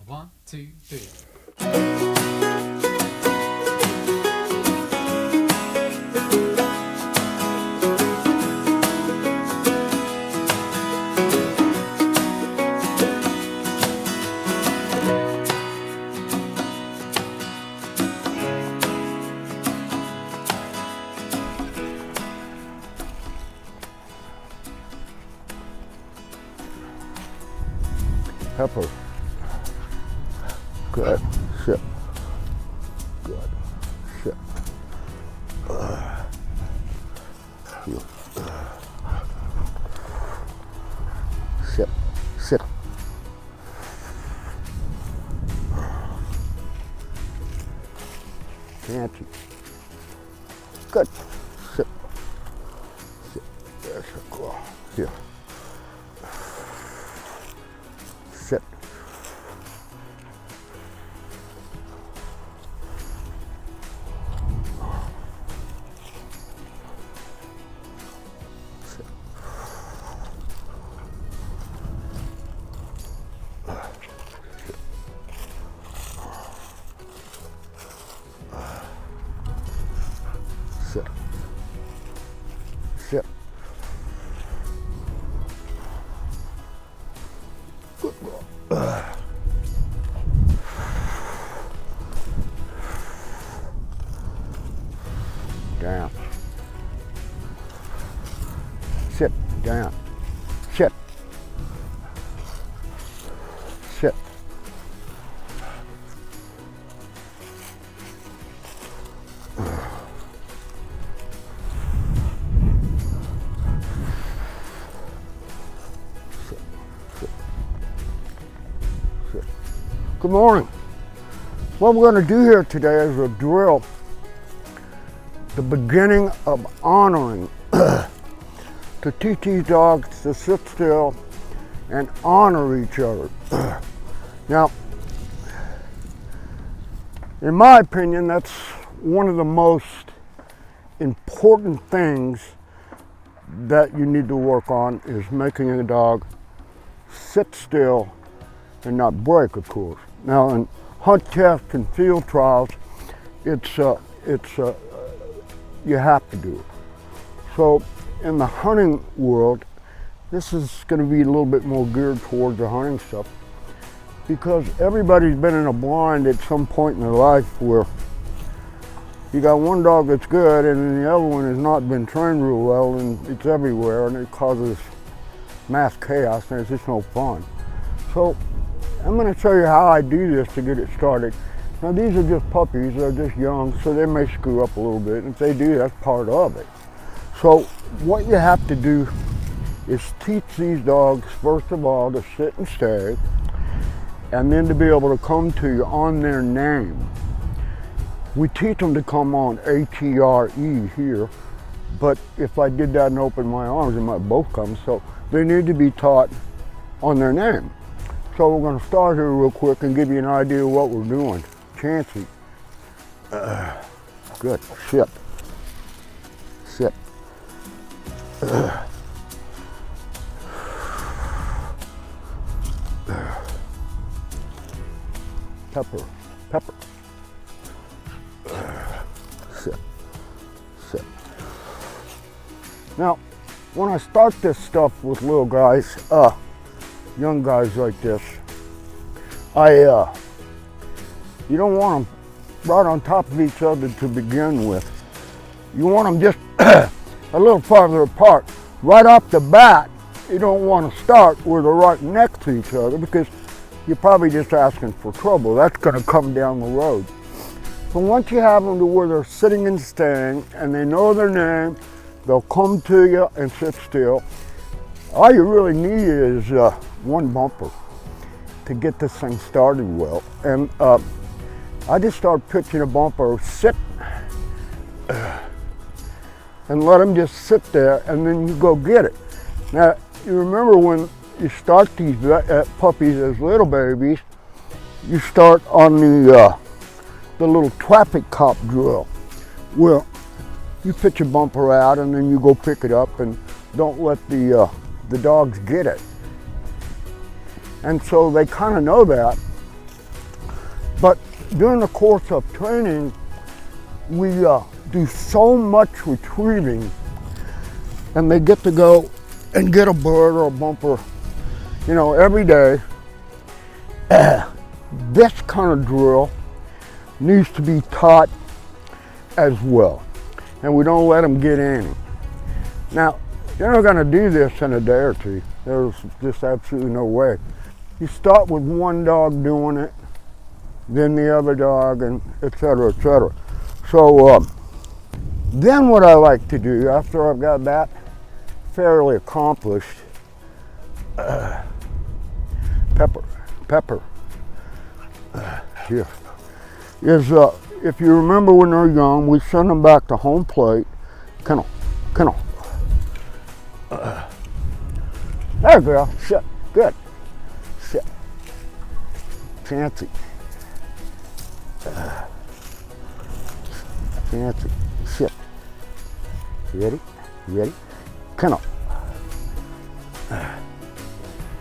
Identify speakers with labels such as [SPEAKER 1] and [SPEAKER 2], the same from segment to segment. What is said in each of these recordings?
[SPEAKER 1] 1, 2, 3.
[SPEAKER 2] Pepper. Good. Sit. Good. Sit. Sit. Sit. Chantsie. Good. Sit. Sit. There's a girl. Here. Sit. Sit. Sit. Good girl. Down. Sit. Down. Sit. Sit. Good morning. What we're going to do here today is a drill, the beginning of honoring, to teach these dogs to sit still and honor each other. Now, in my opinion, that's one of the most important things that you need to work on, is making a dog sit still and not break, of course. Now, in hunt tests and field trials, you have to do it. So, in the hunting world, this is going to be a little bit more geared towards the hunting stuff, because everybody's been in a blind at some point in their life where you got one dog that's good and then the other one has not been trained real well, and it's everywhere and it causes mass chaos and it's just no fun. So, I'm going to show you how I do this to get it started. Now, these are just puppies, they're just young, so they may screw up a little bit, and if they do, that's part of it. So what you have to do is teach these dogs, first of all, to sit and stay, and then to be able to come to you on their name. We teach them to come on A-T-R-E here, but if I did that and opened my arms, they might both come, so they need to be taught on their name. So we're going to start here real quick and give you an idea of what we're doing. Chantsie. Good. Sit. Sit. Pepper. Pepper. Sit. Sit. Now, when I start this stuff with little guys, young guys like this, you don't want them right on top of each other to begin with. You want them just a little farther apart. Right off the bat, you don't want to start where they're right next to each other, because you're probably just asking for trouble. That's going to come down the road. So once you have them to where they're sitting and staying and they know their name, they'll come to you and sit still. All you really need is one bumper to get this thing started well. And I just start pitching a bumper, sit, and let them just sit there, and then you go get it. Now, you remember when you start these puppies as little babies, you start on the little traffic cop drill, where you pitch a bumper out and then you go pick it up and don't let the dogs get it. And so they kind of know that. But during the course of training, we do so much retrieving, and they get to go and get a bird or a bumper, you know, every day. This kind of drill needs to be taught as well, and we don't let them get any. Now, you're not going to do this in a day or two. There's just absolutely no way. You start with one dog doing it, then the other dog, and et cetera, et cetera. So then what I like to do after I've got that fairly accomplished, pepper, here, is if you remember when they're young, we send them back to home plate, kennel. There, girl, sit, good, sit, Chantsie, Chantsie, sit, ready, kennel,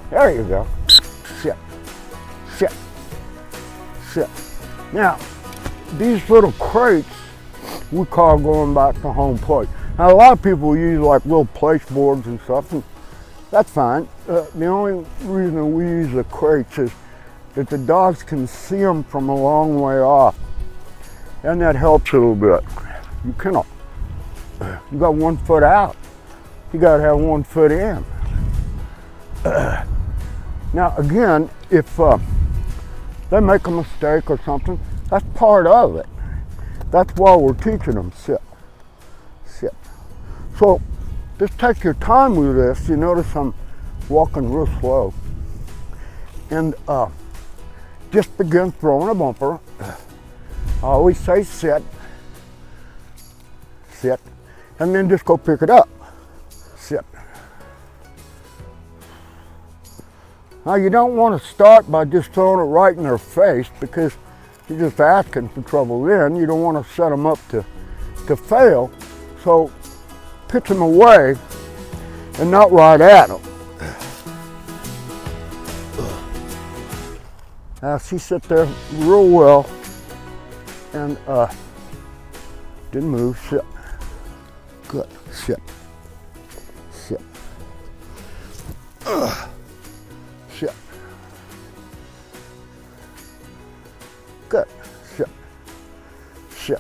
[SPEAKER 2] there you go, sit. Now, these little crates we call going back to home plate. Now, a lot of people use like little place boards and stuff, and that's fine. The only reason we use the crates is that the dogs can see them from a long way off, and that helps a little bit. You cannot. You got 1 foot out. You got to have 1 foot in. Now, again, if they make a mistake or something, that's part of it. That's why we're teaching them sit. So just take your time with this. You notice I'm walking real slow. And just begin throwing a bumper. I always say sit, and then just go pick it up. Sit. Now, you don't want to start by just throwing it right in their face, because you're just asking for trouble then. You don't want to set them up to fail. So pitch them away and not right at them. Now, she sit there real well and didn't move. Sit. Good. Sit. Sit. Sit. Good. Sit.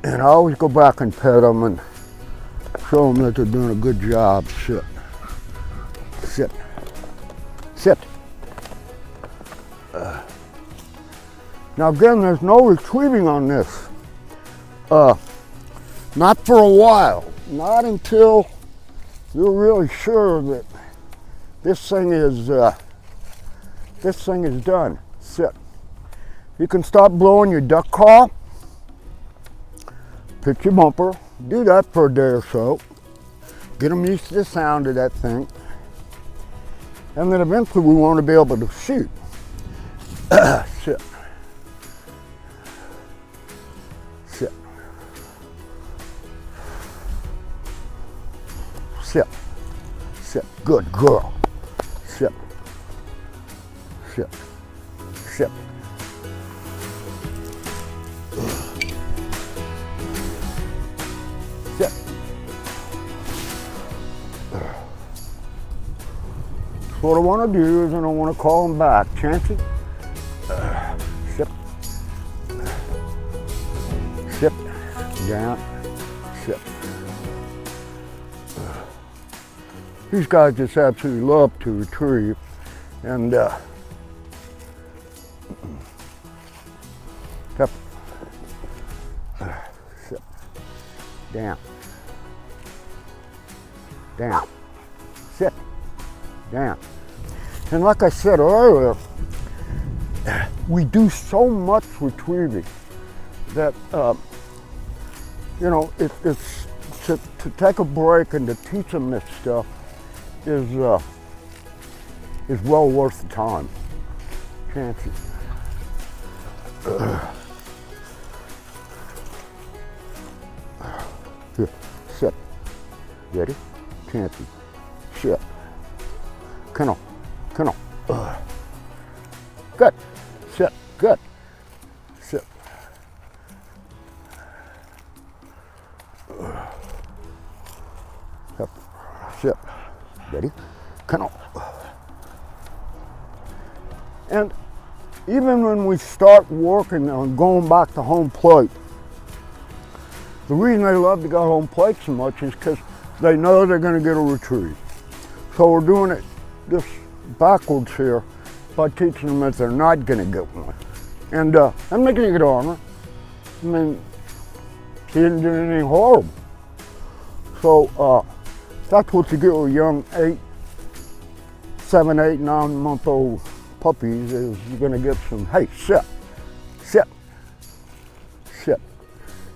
[SPEAKER 2] And I always go back and pet them and show them that they're doing a good job. Sit. Now again, there's no retrieving on this. Not for a while. Not until you're really sure that this thing is done. Sit. You can stop blowing your duck call. Pick your bumper. Do that for a day or so. Get them used to the sound of that thing. And then eventually we want to be able to shoot. Sit. Good girl. Sit. What I want to do is I don't want to call them back. Chantsie. Sit. Down. Sit. These guys just absolutely love to retrieve, and sit. Down. Sit. Down. And like I said earlier, we do so much retrieving that it's to take a break and to teach them this stuff is well worth the time. Chantsie. Here, sit. Ready? Chantsie. Sit. Kennel. Good. Sit. Good. Sit. Up. Sit. Ready? Come on. And even when we start working on going back to home plate, the reason they love to go home plate so much is because they know they're going to get a retrieve. So we're doing it just backwards here by teaching them that they're not going to get one. And I'm making it get honor. I mean, he didn't do anything horrible. So that's what you get with young 7, 8, 9-month-old puppies is you're going to get some, hey, sit, sit, sit.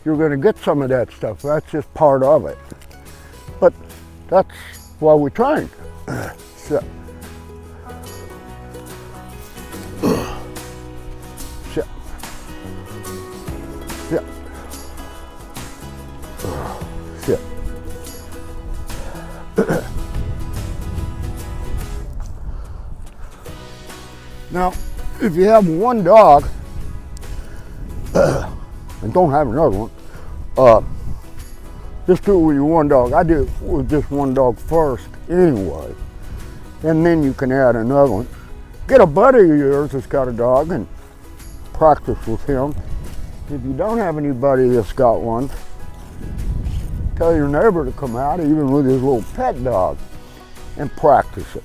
[SPEAKER 2] You're going to get some of that stuff. That's just part of it. But that's why we train. Sit. Sit. Sit. Sit. Now, if you have one dog and don't have another one, just do it with your one dog. I do it with just one dog first anyway, and then you can add another one. Get a buddy of yours that's got a dog and practice with him. If you don't have anybody that's got one, tell your neighbor to come out, even with his little pet dog, and practice it.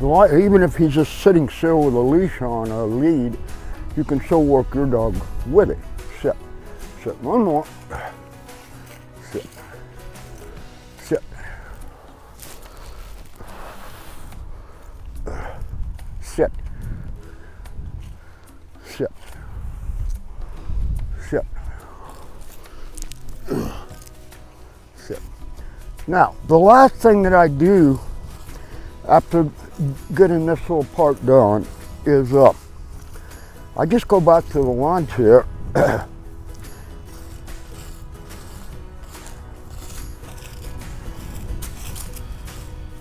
[SPEAKER 2] Even if he's just sitting still with a leash on, a lead, you can still work your dog with it. Sit. Sit. One more. Sit. Sit. Sit. Sit. Sit. Sit. Now, the last thing that I do after getting this little part done is I just go back to the lawn chair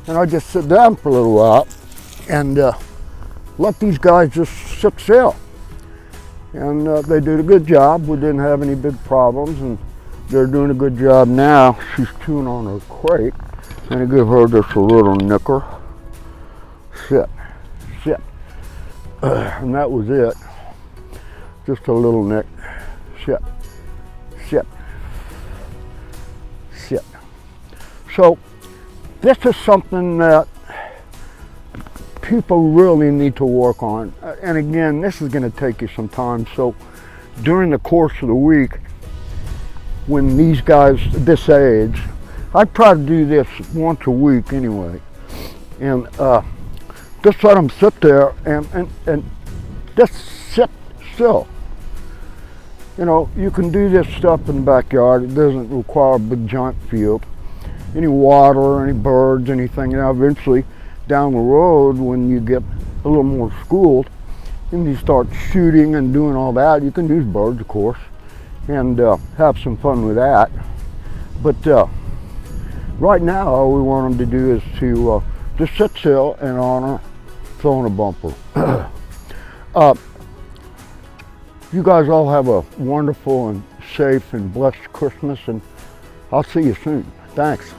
[SPEAKER 2] and I just sit down for a little while and let these guys just sit still. And they did a good job. We didn't have any big problems, and they're doing a good job now. She's chewing on her crate, and I give her just a little nicker. Sit, sit, and that was it. Just a little nick. Sit, sit, sit. So this is something that people really need to work on. And again, this is going to take you some time. So during the course of the week, when these guys this age, I try to do this once a week anyway. And just let them sit there and just sit still. You know, you can do this stuff in the backyard. It doesn't require a big giant field. Any water, any birds, anything. Now eventually down the road when you get a little more schooled and you start shooting and doing all that, you can use birds of course and have some fun with that. But right now all we want them to do is to just sit still and honor throwing a bumper. You guys all have a wonderful and safe and blessed Christmas, and I'll see you soon. Thanks.